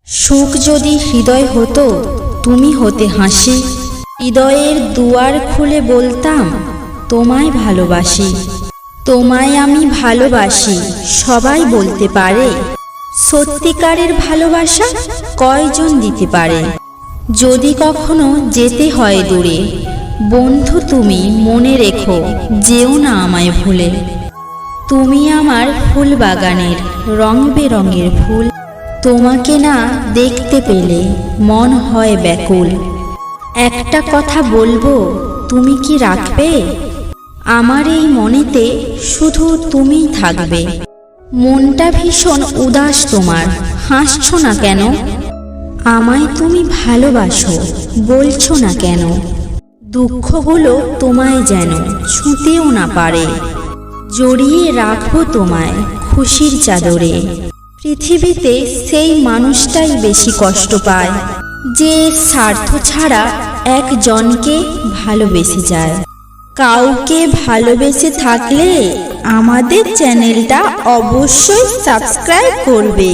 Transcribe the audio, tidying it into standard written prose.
সুখ যদি হৃদয় হতো তুমি হতে হাসি, হৃদয়ের দুয়ার খুলে বলতাম তোমায় ভালোবাসি। তোমায় আমি ভালোবাসি সবাই বলতে পারে, সত্যিকারের ভালোবাসা কয়জন দিতে পারে। যদি কখনো যেতে হয় দূরে, বন্ধু তুমি মনে রেখো, যেও না আমায় ভুলে। তুমি আমার ফুল বাগানের রং বেরঙের ফুল, তোমাকে না দেখতে পেলে মন হয় ব্যাকুল। একটা কথা বলবো, তুমি কি রাখবে? আমার এই মনেতে শুধু তুমিই থাকবে। মনটা ভীষণ উদাস তোমার, হাসছো না কেন? আমায় তুমি ভালোবাসো বলছো না কেন? দুঃখগুলো তোমায় যেন ছুঁতেও না পারে, জড়িয়ে রাখবো তোমায় খুশির চাদরে। পৃথিবীতে সেই মানুষটাই বেশি কষ্ট পায়, যে স্বার্থ ছাড়া একজনকে ভালোবেসে যায়। কাউকে ভালোবেসে থাকলে আমাদের চ্যানেলটা অবশ্যই সাবস্ক্রাইব করবে।